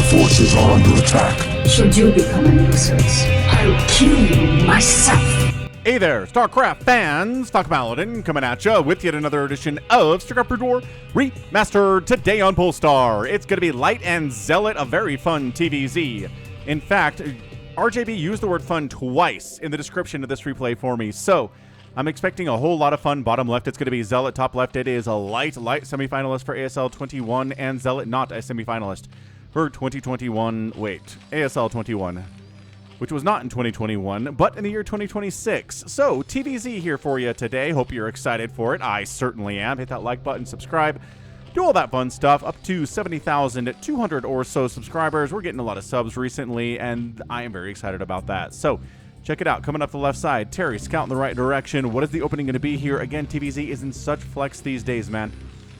forces are under attack. Should you become a nuisance, I'll kill you myself. Hey there, StarCraft fans! Paladin coming at ya with yet another edition of StarCraft Brood War Remastered today on Polestar. It's going to be Light and ZeLoT, a very fun TVZ. In fact, RJB used the word fun twice in the description of this replay for me, so I'm expecting a whole lot of fun. Bottom left, it's going to be ZeLoT. Top left, it is a Light semifinalist for ASL 21, and ZeLoT not a semifinalist for 2021. Wait, ASL 21. Which was not in 2021, but in the year 2026. So, TVZ here for you today. Hope you're excited for it. I certainly am. Hit that like button, subscribe, do all that fun stuff. Up to 70,200 or so subscribers. We're getting a lot of subs recently, and I am very excited about that. So, check it out. Coming up the left side, Terry, scout in the right direction. What is the opening going to be here? Again, TVZ is in such flex these days, man.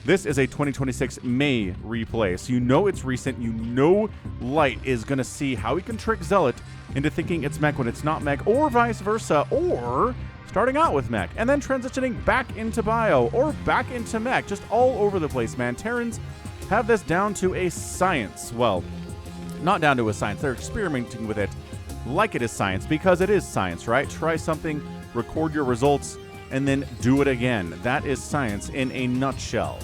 This is a 2026 May replay, so you know it's recent. You know Light is going to see how he can trick ZeLoT into thinking it's mech when it's not mech, or vice versa, or starting out with mech and then transitioning back into bio or back into mech, just all over the place, man. Terrans have this down to a science. Well, not down to a science. They're experimenting with it like it is science, because it is science, right? Try something, record your results, and then do it again. That is science in a nutshell.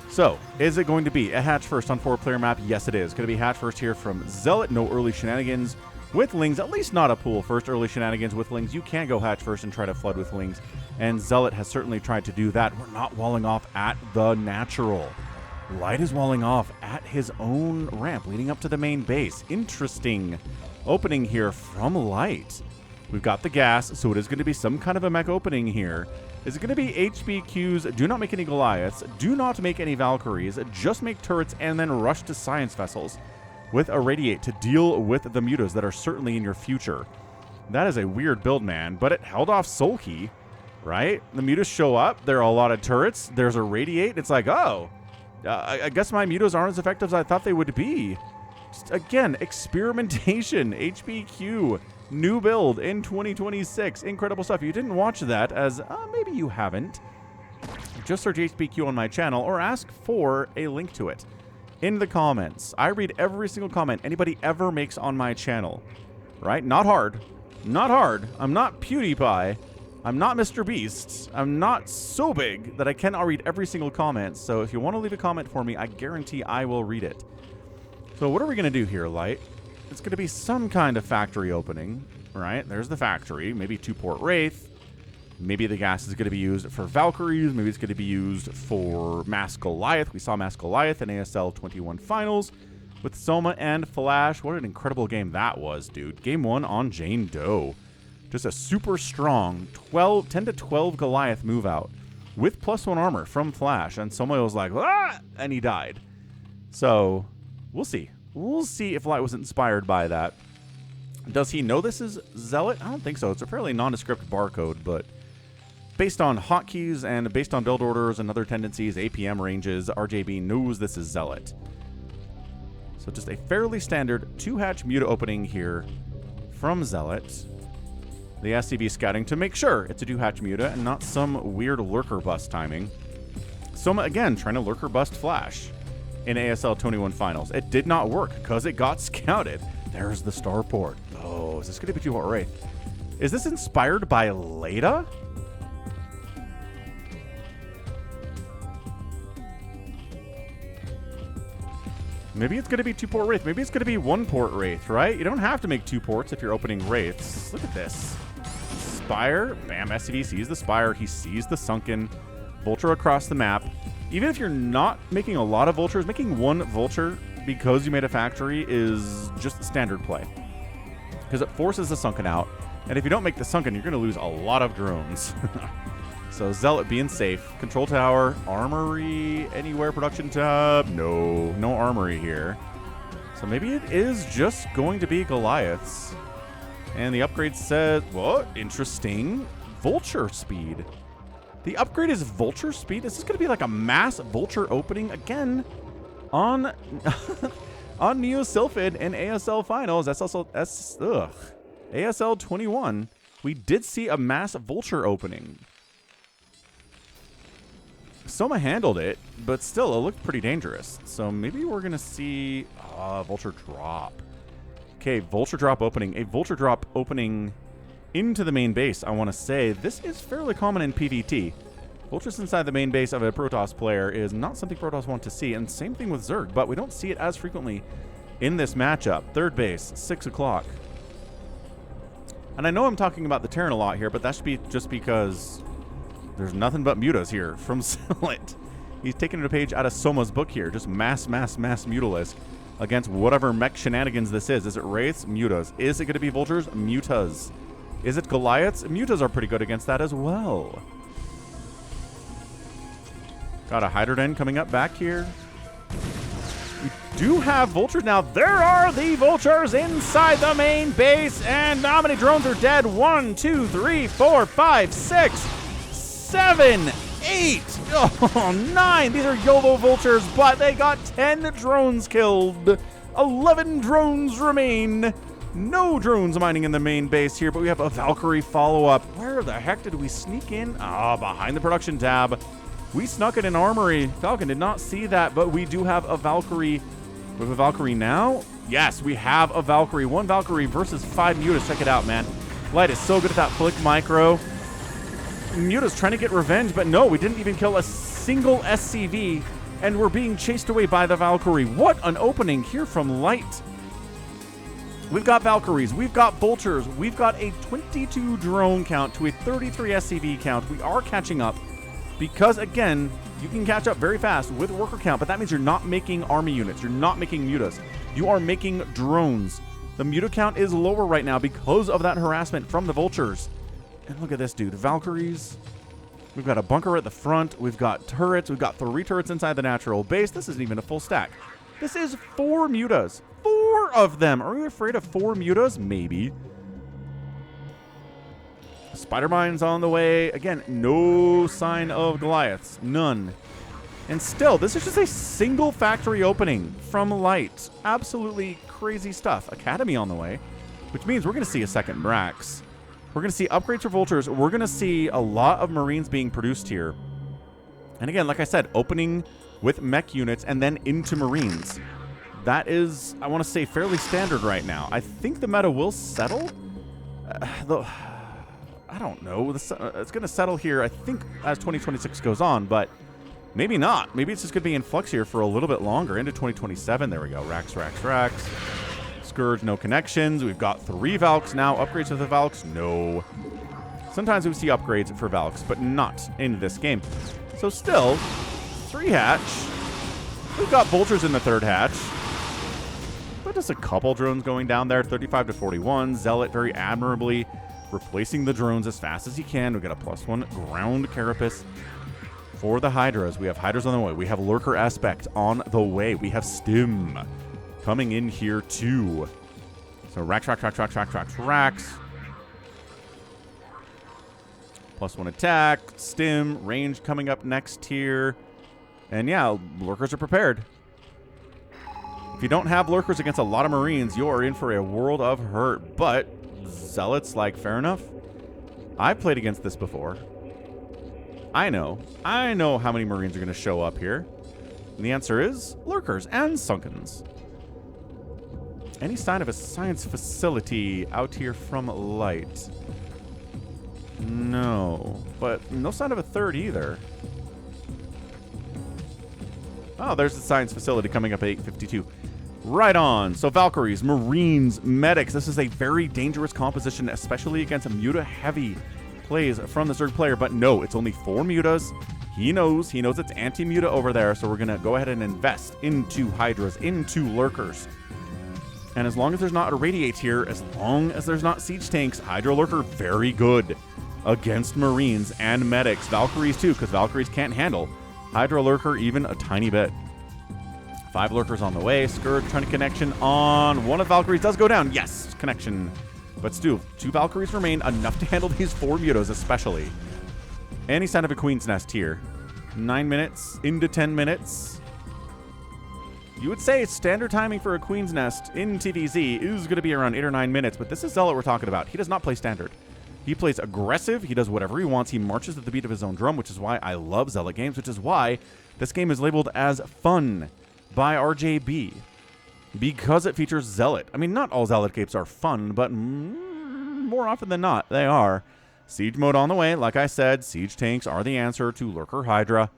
So, is it going to be a hatch first on 4-player map? Yes, it is. Going to be hatch first here from ZeLoT. No early shenanigans with Lings, at least not a pool first. Early shenanigans with Lings. You can go hatch first and try to flood with Lings, and ZeLoT has certainly tried to do that. We're not walling off at the natural. Light is walling off at his own ramp leading up to the main base. Interesting opening here from Light. We've got the gas, so it is going to be some kind of a mech opening here. Is it going to be HBQs? Do not make any Goliaths. Do not make any Valkyries. Just make turrets and then rush to science vessels with Irradiate to deal with the mutas that are certainly in your future. That is a weird build, man, but it held off Sulky, right? The mutas show up. There are a lot of turrets. There's Irradiate. It's like, oh, I guess my mutas aren't as effective as I thought they would be. Just, again, experimentation. HBQ. New build in 2026. Incredible stuff. If you didn't watch that, as maybe you haven't, just search HBQ on my channel or ask for a link to it in the comments. I read every single comment anybody ever makes on my channel. Right? Not hard. Not hard. I'm not PewDiePie. I'm not Mr. Beast. I'm not so big that I cannot read every single comment. So if you want to leave a comment for me, I guarantee I will read it. So what are we going to do here, Light? It's going to be some kind of factory opening, right? There's the factory. Maybe 2-port Wraith. Maybe the gas is going to be used for Valkyries. Maybe it's going to be used for Mass Goliath. We saw Mass Goliath in ASL 21 finals with Soma and Flash. What an incredible game that was, dude. Game 1 on Jane Doe. Just a super strong 10 to 12 Goliath move out with +1 armor from Flash. And Soma was like, ah! And he died. So, we'll see. We'll see if Light was inspired by that. Does he know this is ZeLoT? I don't think so. It's a fairly nondescript barcode, but based on hotkeys and based on build orders and other tendencies, APM ranges, RJB knows this is ZeLoT. So just a fairly standard 2-hatch muta opening here from ZeLoT. The SCV scouting to make sure it's a 2-hatch muta and not some weird lurker bust timing. Soma, again, trying to lurker bust Flash in ASL 21 finals. It did not work because it got scouted. There's the starport. Oh, is this going to be 2-port Wraith? Is this inspired by Leda? Maybe it's going to be 2-port Wraith. Maybe it's going to be 1-port Wraith, right? You don't have to make 2 ports if you're opening Wraiths. Look at this. Spire. Bam, SCV sees the Spire. He sees the Sunken. Vulture across the map. Even if you're not making a lot of vultures, making 1 vulture because you made a factory is just standard play. Because it forces the Sunken out. And if you don't make the Sunken, you're going to lose a lot of drones. So ZeLoT being safe. Control tower, armory, anywhere, production tab. No armory here. So maybe it is just going to be Goliaths. And the upgrade said, what? Interesting. Vulture speed. The upgrade is Vulture speed. Is this going to be like a mass Vulture opening again on on Neo Sylphid in ASL finals? That's also ASL 21. We did see a mass Vulture opening. Soma handled it, but still, it looked pretty dangerous. So maybe we're going to see Vulture Drop. Okay, Vulture Drop opening. A Vulture Drop opening into the main base, I want to say. This is fairly common in PvT. Vultures inside the main base of a Protoss player is not something Protoss want to see, and same thing with Zerg, but we don't see it as frequently in this matchup. Third base, 6 o'clock. And I know I'm talking about the Terran a lot here, but that should be just because there's nothing but mutas here from ZeLoT. He's taking a page out of Soma's book here. Just mass Mutalisk against whatever mech shenanigans this is. Is it Wraiths? Mutas. Is it going to be Vultures? Mutas. Is it Goliaths? Mutas are pretty good against that as well. Got a Hydroden coming up back here. We do have Vultures now. There are the Vultures inside the main base. And how many drones are dead? 1, 2, 3, 4, 5, 6, 7, 8. Oh, 9. These are YOLO Vultures, but they got 10 drones killed. 11 drones remain. No drones mining in the main base here, but we have a Valkyrie follow-up. Where the heck did we sneak in? Behind the production tab. We snuck it in Armory. Falcon did not see that, but we do have a Valkyrie. We have a Valkyrie now? Yes, we have a Valkyrie. 1 Valkyrie versus 5 Mutas. Check it out, man. Light is so good at that flick micro. Muta's trying to get revenge, but no, we didn't even kill a single SCV, and we're being chased away by the Valkyrie. What an opening here from Light. We've got Valkyries, we've got Vultures, we've got a 22 drone count to a 33 SCV count. We are catching up because, again, you can catch up very fast with worker count, but that means you're not making army units. You're not making mutas. You are making drones. The muta count is lower right now because of that harassment from the Vultures. And look at this, dude. Valkyries. We've got a bunker at the front. We've got turrets. We've got 3 turrets inside the natural base. This isn't even a full stack. This is 4 mutas. 4 of them. Are we afraid of 4 mutas? Maybe. Spider Mine's on the way. Again, no sign of Goliaths. None. And still, this is just a single factory opening from Light. Absolutely crazy stuff. Academy on the way, which means we're going to see a second Brax. We're going to see upgrades for Vultures. We're going to see a lot of Marines being produced here. And again, like I said, opening with mech units and then into Marines. That is, I want to say, fairly standard right now. I think the meta will settle. Though, I don't know. It's going to settle here, I think, as 2026 goes on, but maybe not. Maybe it's just going to be in flux here for a little bit longer, into 2027. There we go. Racks. Scourge, no connections. We've got 3 Valks now. Upgrades to the Valks? No. Sometimes we see upgrades for Valks, but not in this game. So still, 3 hatch. We've got Vultures in the 3rd hatch. But just a couple drones going down there. 35 to 41. ZeLoT very admirably replacing the drones as fast as he can. We got a +1 ground carapace for the Hydras. We have Hydras on the way. We have Lurker Aspect on the way. We have Stim coming in here too. So racks. +1 attack, Stim, range coming up next here. And yeah, Lurkers are prepared. If you don't have Lurkers against a lot of Marines, you are in for a world of hurt. But ZeLoT's like, fair enough. I've played against this before. I know how many Marines are going to show up here. And the answer is Lurkers and Sunkens. Any sign of a science facility out here from Light? No. But no sign of a 3rd either. Oh, there's the science facility coming up at 8:52. Right on. So Valkyries, Marines, Medics. This is a very dangerous composition, especially against a muta-heavy plays from the Zerg player. But no, it's only 4 mutas. He knows it's anti-muta over there, so we're going to go ahead and invest into Hydras, into Lurkers. And as long as there's not Irradiates here, as long as there's not Siege Tanks, Hydra Lurker very good against Marines and Medics. Valkyries too, because Valkyries can't handle Hydra Lurker even a tiny bit. 5 Lurkers on the way. Scourge trying to connection on one of Valkyries. Does go down. Yes, connection. But still, 2 Valkyries remain, enough to handle these 4 mutas especially. Any sign of a Queen's Nest here. 9 minutes into 10 minutes. You would say standard timing for a Queen's Nest in TVZ is going to be around 8 or 9 minutes, but this is ZeLoT we're talking about. He does not play standard. He plays aggressive. He does whatever he wants. He marches at the beat of his own drum, which is why I love ZeLoT games, which is why this game is labeled as fun by RJB. Because it features ZeLoT. I mean, not all ZeLoT games are fun, but more often than not, they are. Siege mode on the way. Like I said, siege tanks are the answer to Lurker Hydra.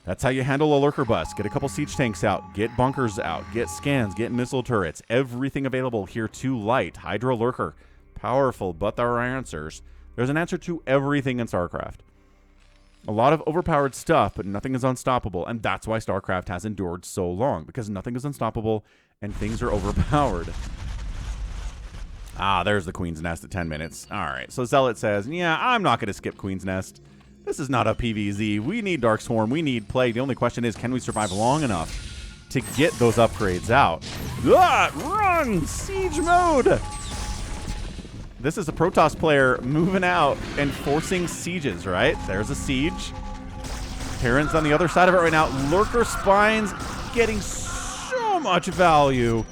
That's how you handle a Lurker bus. Get a couple siege tanks out. Get bunkers out. Get scans. Get missile turrets. Everything available here to light. Hydra Lurker. Powerful, but there are answers. There's an answer to everything in StarCraft. A lot of overpowered stuff, but nothing is unstoppable. And that's why StarCraft has endured so long. Because nothing is unstoppable and things are overpowered. Ah, there's the Queen's Nest at 10 minutes. All right, so ZeLoT says, yeah, I'm not going to skip Queen's Nest. This is not a PvZ. We need Dark Swarm. We need play. The only question is, can we survive long enough to get those upgrades out? Run! Siege mode! This is a Protoss player moving out and forcing sieges, right? There's a siege. Terran's on the other side of it right now. Lurker Spines getting so much value.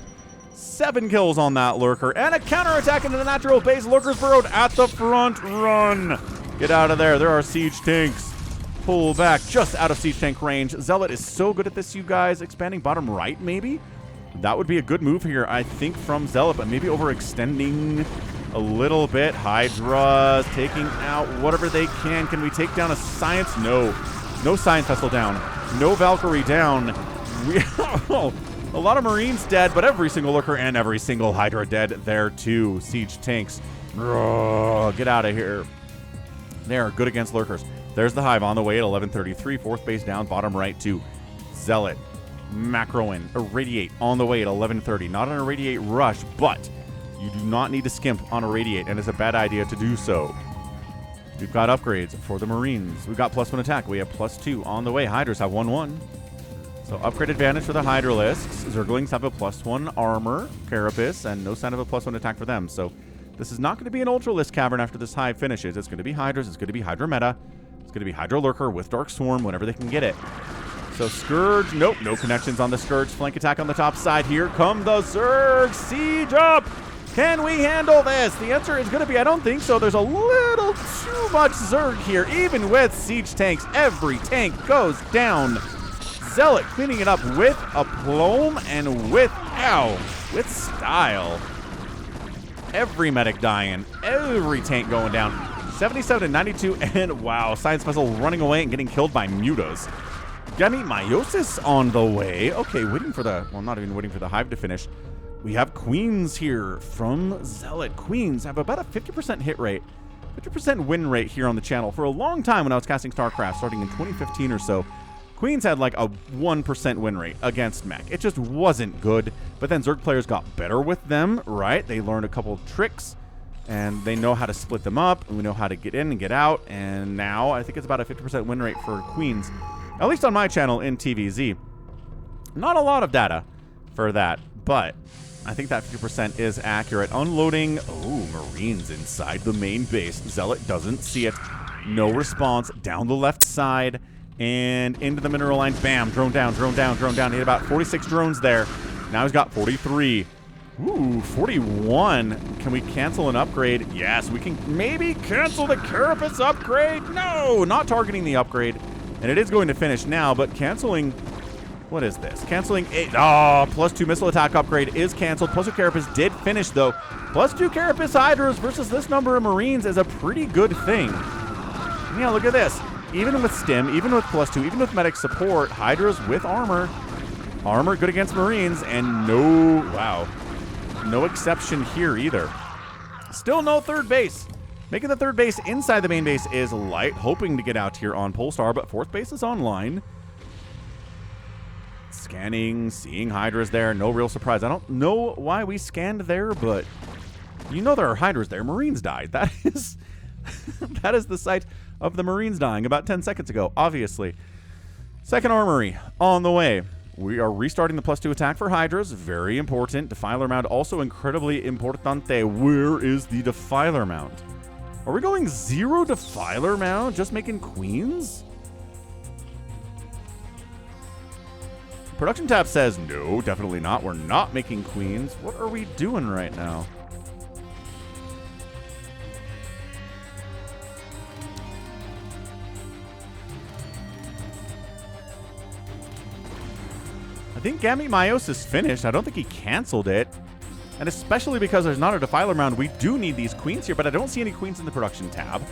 7 kills on that Lurker. And a counterattack into the natural base. Lurkers burrowed at the front. Run. Get out of there. There are siege tanks. Pull back just out of siege tank range. ZeLoT is so good at this, you guys. Expanding bottom right, maybe? That would be a good move here, I think, from ZeLoT, but maybe overextending a little bit. Hydra's taking out whatever they can. Can we take down a Science? No. No Science Vessel down. No Valkyrie down. A lot of Marines dead, but every single Lurker and every single Hydra dead there too. Siege tanks. Get out of here. They are good against Lurkers. There's the Hive on the way at 11:33. Fourth base down, bottom right to ZeLoT. Macroin. Irradiate on the way at 11:30. Not an Irradiate rush, but you do not need to skimp on Irradiate, and it's a bad idea to do so. We've got upgrades for the Marines. We've got +1 attack. We have +2 on the way. Hydras have 1/1. So upgrade advantage for the Hydralisks. Zerglings have a +1 armor, Carapace, and no sign of a +1 attack for them. So this is not going to be an Ultralisk Cavern after this Hive finishes. It's going to be Hydras. It's going to be Hydra meta. It's going to be Hydra Lurker with Dark Swarm whenever they can get it. So Scourge, nope, no connections on the Scourge. Flank attack on the top side. Here come the Zerg. Siege up. Can we handle this? The answer is going to be, I don't think so. There's a little too much Zerg here. Even with siege tanks, every tank goes down. ZeLoT cleaning it up with aplomb and with style. Every medic dying. Every tank going down. 77 and 92. And wow, Science Vessel running away and getting killed by Mutas. Gami Meiosis on the way. Okay, waiting for the, well, not even waiting for the Hive to finish. We have Queens here from ZeLoT. Queens have about a 50% hit rate, 50% win rate here on the channel. For a long time when I was casting StarCraft, starting in 2015 or so, Queens had like a 1% win rate against mech. It just wasn't good. But then Zerg players got better with them, right? They learned a couple of tricks, and they know how to split them up, and we know how to get in and get out. And now I think it's about a 50% win rate for Queens, at least on my channel in TVZ. Not a lot of data for that, but I think that 50% is accurate. Unloading, Marines inside the main base. ZeLoT doesn't see it. No response. Down the left side and into the mineral line. Bam, drone down, drone down, drone down. He had about 46 drones there. Now he's got 43. Ooh, 41. Can we cancel an upgrade? Yes, we can maybe cancel the Carapace upgrade. No, not targeting the upgrade. And it is going to finish now, but canceling... What is this? Canceling +2 missile attack upgrade is canceled. +2 Carapace did finish, though. +2 Carapace Hydras versus this number of Marines is a pretty good thing. Yeah, look at this. Even with Stim, even with +2, even with medic support, Hydras with armor. Armor good against Marines, and no exception here either. Still no third base. Making the third base inside the main base is Light, hoping to get out here on Polestar, but fourth base is online. Scanning, seeing Hydras there, no real surprise. I don't know why we scanned there, but you know there are Hydras there. Marines died. That is that is the site of the Marines dying about 10 seconds ago, obviously. Second armory on the way. We are restarting the +2 attack for Hydras. Very important. Defiler Mound also incredibly importante. Where is the Defiler Mound? Are we going 0 Defiler Mound? Just making Queens? Production tab says, no, definitely not. We're not making Queens. What are we doing right now? I think Gamete Myos is finished. I don't think he canceled it. And especially because there's not a Defiler round, we do need these queens here, but I don't see any queens in the production tab.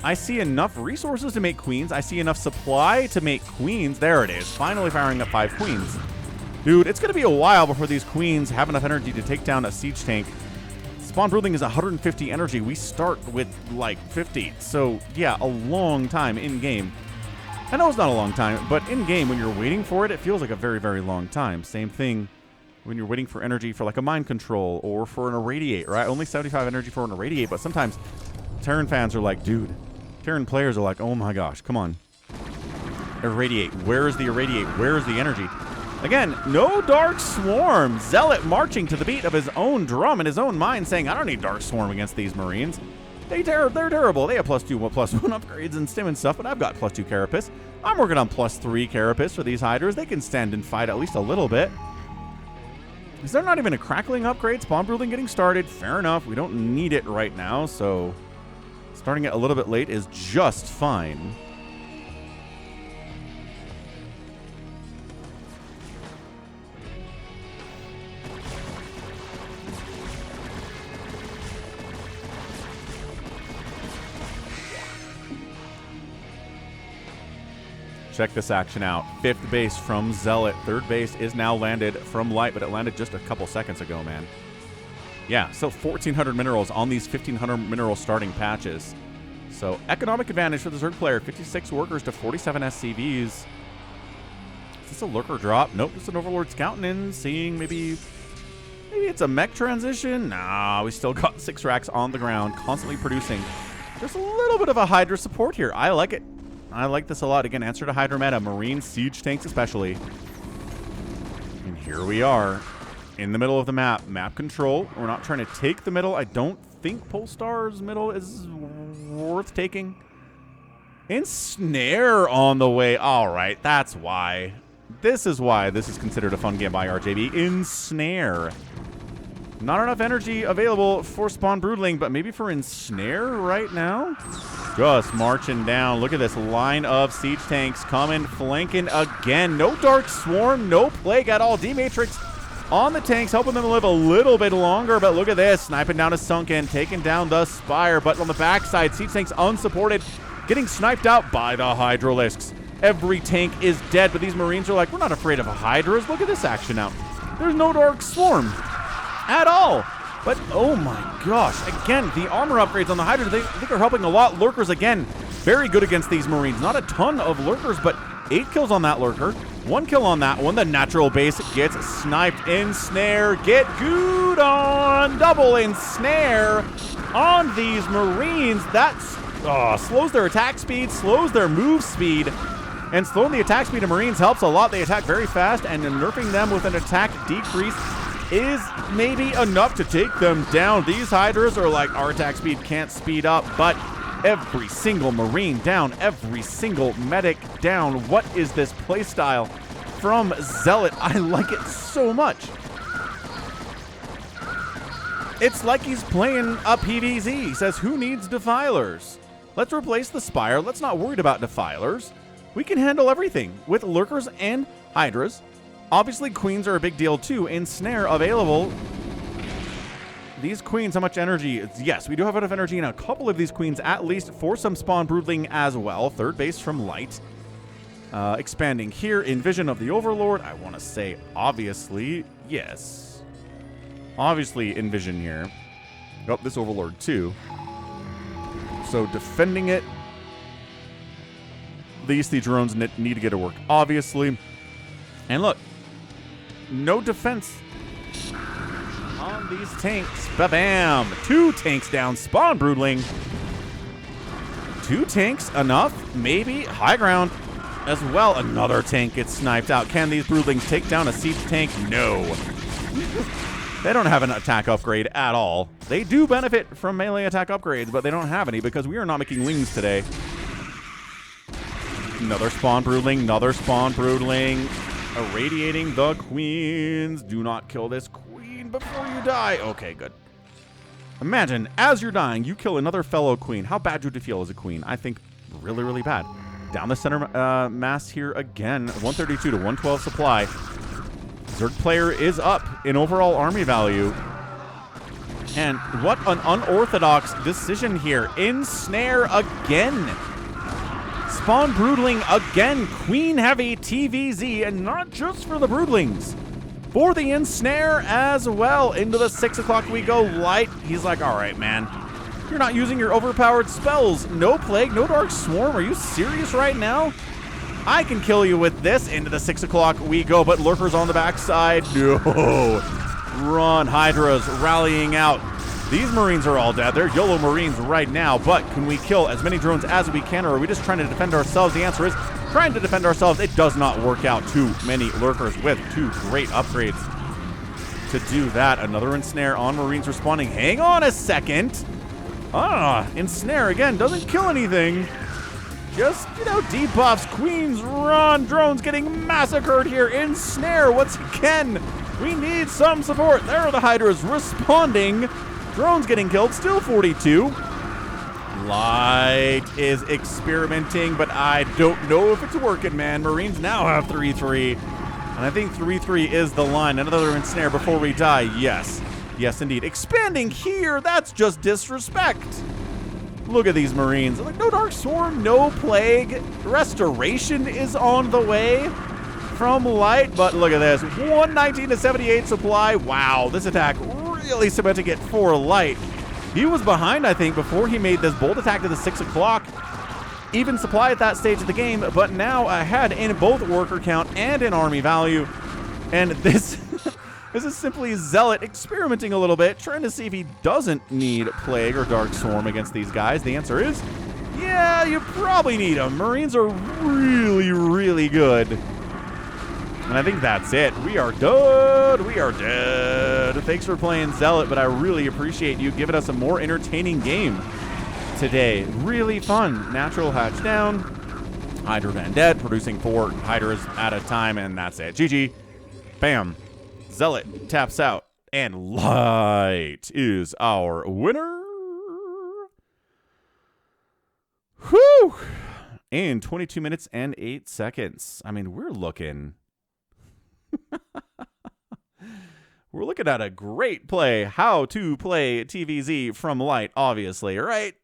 I see enough resources to make queens. I see enough supply to make queens. There it is. Finally firing up 5 queens. Dude, it's going to be a while before these queens have enough energy to take down a siege tank. Spawn Broodling is 150 energy. We start with like 50. So yeah, a long time in-game. I know it's not a long time, but in-game, when you're waiting for it, it feels like a very, very long time. Same thing when you're waiting for energy for like a mind control or for an irradiate, right? Only 75 energy for an irradiate, but sometimes Terran fans are like, dude, Terran players are like, oh my gosh, come on. Irradiate. Where is the irradiate? Where is the energy? Again, no Dark Swarm. ZeLoT marching to the beat of his own drum in his own mind saying, I don't need Dark Swarm against these Marines. They're terrible. They have +2, +1 upgrades and stim and stuff, but I've got +2 Carapace. I'm working on +3 Carapace for these Hydras. They can stand and fight at least a little bit. Is there not even a Crackling upgrade? Spawn Broodling getting started. Fair enough. We don't need it right now, so starting it a little bit late is just fine. Check this action out. 5th base from ZeLoT. 3rd base is now landed from Light, but it landed just a couple seconds ago, man. Yeah, so 1,400 minerals on these 1,500 mineral starting patches. So economic advantage for the Zerg player. 56 workers to 47 SCVs. Is this a lurker drop? Nope, it's an Overlord scouting in, seeing maybe it's a mech transition. Nah, we still got 6 racks on the ground, constantly producing. There's a little bit of a Hydra support here. I like it. I like this a lot. Again, answer to Hydra meta. Marine siege tanks especially. And here we are in the middle of the map. Map control. We're not trying to take the middle. I don't think Polestar's middle is worth taking. Ensnare on the way. All right, that's why. This is why this is considered a fun game by RJB. Ensnare. Not enough energy available for Spawn Broodling, but maybe for Ensnare right now? Just marching down. Look at this line of siege tanks coming, flanking again. No Dark Swarm, no Plague at all. D-Matrix on the tanks, helping them live a little bit longer, but look at this. Sniping down a Sunken, taking down the Spire, but on the backside, siege tanks unsupported, getting sniped out by the Hydralisks. Every tank is dead, but these Marines are like, we're not afraid of Hydras. Look at this action out. There's no Dark Swarm at all. But oh my gosh, again, the armor upgrades on the Hydra, they think are helping a lot. Lurkers, again, very good against these Marines. Not a ton of Lurkers, but 8 kills on that Lurker. 1 kill on that one. The natural base gets sniped. Ensnare, get good on. Double Ensnare on these Marines. That slows their attack speed, slows their move speed. And slowing the attack speed of Marines helps a lot. They attack very fast, and nerfing them with an attack decrease is maybe enough to take them down. These Hydras are like, our attack speed can't speed up, but every single Marine down, every single medic down. What is this playstyle from ZeLoT? I like it so much. It's like he's playing a PvZ. He says, who needs Defilers? Let's replace the Spire. Let's not worry about Defilers. We can handle everything with Lurkers and Hydras. Obviously, Queens are a big deal too. Ensnare available. These Queens, how much energy? Yes, we do have enough energy in a couple of these Queens, at least for some Spawn Broodling as well. 3rd base from Light. Expanding here in Vision of the Overlord. I want to say, obviously, yes. Obviously, in Vision here. Oh, this Overlord too. So, defending it. These drones need to get to work, obviously. And look, no defense on these tanks. Ba-bam! 2 tanks down. Spawn Broodling. 2 tanks enough? Maybe. High ground as well. Another tank gets sniped out. Can these Broodlings take down a siege tank? No. They don't have an attack upgrade at all. They do benefit from melee attack upgrades, but they don't have any because we are not making lings today. Another Spawn Broodling. Another Spawn Broodling. Irradiating the Queens. Do not kill this Queen before you die. Okay, good. Imagine, as you're dying, you kill another fellow Queen. How bad would you feel as a Queen? I think really, really bad. Down the center mass here again. 132 to 112 supply. Zerg player is up in overall army value. And what an unorthodox decision here. Ensnare again. Spawn Broodling again. Queen heavy TVZ, and not just for the Broodlings. For the Ensnare as well. Into the 6 o'clock we go. Light. He's like, all right, man. You're not using your overpowered spells. No Plague, no Dark Swarm. Are you serious right now? I can kill you with this. Into the 6 o'clock we go, but Lurkers on the backside. No. Run. Hydras rallying out. These Marines are all dead. They're YOLO Marines right now, but can we kill as many drones as we can, or are we just trying to defend ourselves? The answer is trying to defend ourselves. It does not work out. Too many Lurkers with 2 great upgrades to do that. Another Ensnare on Marines responding. Hang on a second. Ensnare again doesn't kill anything. Just, debuffs. Queens run. Drones getting massacred here. Ensnare once again. We need some support. There are the Hydras responding. Drones getting killed. Still 42. Light is experimenting, but I don't know if it's working, man. Marines now have 3-3. And I think 3-3 is the line. Another Ensnare before we die. Yes. Yes, indeed. Expanding here. That's just disrespect. Look at these Marines. Like, no Dark Swarm, no Plague. Restoration is on the way from Light, but look at this. 119 to 78 supply. Wow, this attack really cementing it for Light. He was behind, I think, before he made this bold attack to the 6 o'clock. Even supply at that stage of the game, but now ahead in both worker count and in army value. And this... This is simply ZeLoT experimenting a little bit, trying to see if he doesn't need Plague or Dark Swarm against these guys. The answer is, yeah, you probably need them. Marines are really, really good. And I think that's it. We are done. We are dead. Thanks for playing ZeLoT, but I really appreciate you giving us a more entertaining game today. Really fun. Natural hatch down. Hydra Van dead, producing 4 Hydras at a time, and that's it. GG. Bam. ZeLoT taps out, and Light is our winner. Whew! In 22 minutes and 8 seconds. I mean, we're looking... we're looking at a great play. How to play TVZ from Light, obviously, right?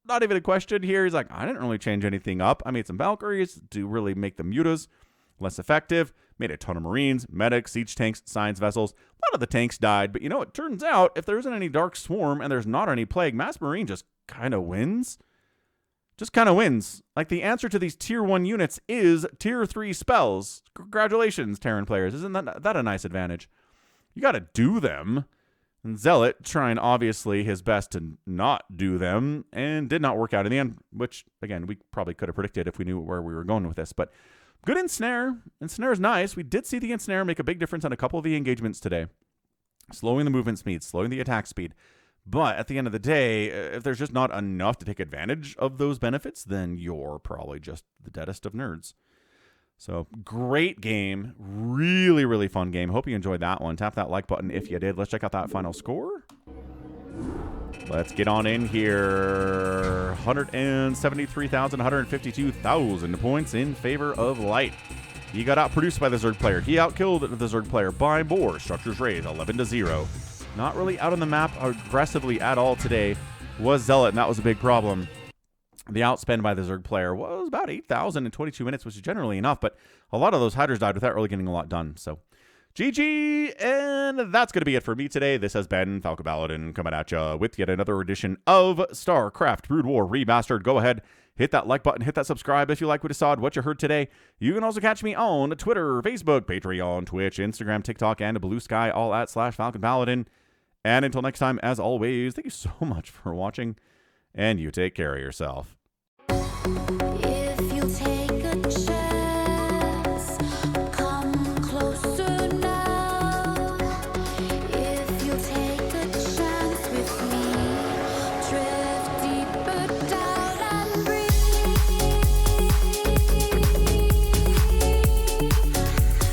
Not even a question here. He's like, I didn't really change anything up. I made some Valkyries to really make the mutas less effective. Made a ton of Marines, medics, siege tanks, science vessels. A lot of the tanks died, but it turns out if there isn't any Dark Swarm and there's not any Plague, Mass Marine just kind of wins. Just kind of wins. Like, the answer to these tier 1 units is tier 3 spells. Congratulations, Terran players. Isn't that a nice advantage? You got to do them. And ZeLoT trying, obviously, his best to not do them, and did not work out in the end, which, again, we probably could have predicted if we knew where we were going with this, but... Good Ensnare. Ensnare is nice. We did see the Ensnare make a big difference on a couple of the engagements today. Slowing the movement speed, slowing the attack speed. But at the end of the day, if there's just not enough to take advantage of those benefits, then you're probably just the deadest of nerds. So, great game. Really, really fun game. Hope you enjoyed that one. Tap that like button if you did. Let's check out that final score. Let's get on in here. 173,000, 152,000 points in favor of Light. He got outproduced by the Zerg player. He outkilled the Zerg player by more. Structures raised 11-0. Not really out on the map aggressively at all today was ZeLoT, and that was a big problem. The outspend by the Zerg player was about 8,000 in 22 minutes, which is generally enough, but a lot of those Hydras died without really getting a lot done. So, GG, and that's going to be it for me today. This has been Falcon Paladin coming at you with yet another edition of StarCraft Brood War Remastered. Go ahead, hit that like button, hit that subscribe if you like what you saw and what you heard today. You can also catch me on Twitter, Facebook, Patreon, Twitch, Instagram, TikTok, and Blue Sky, all at /Falcon Paladin. And until next time, as always, thank you so much for watching, and you take care of yourself.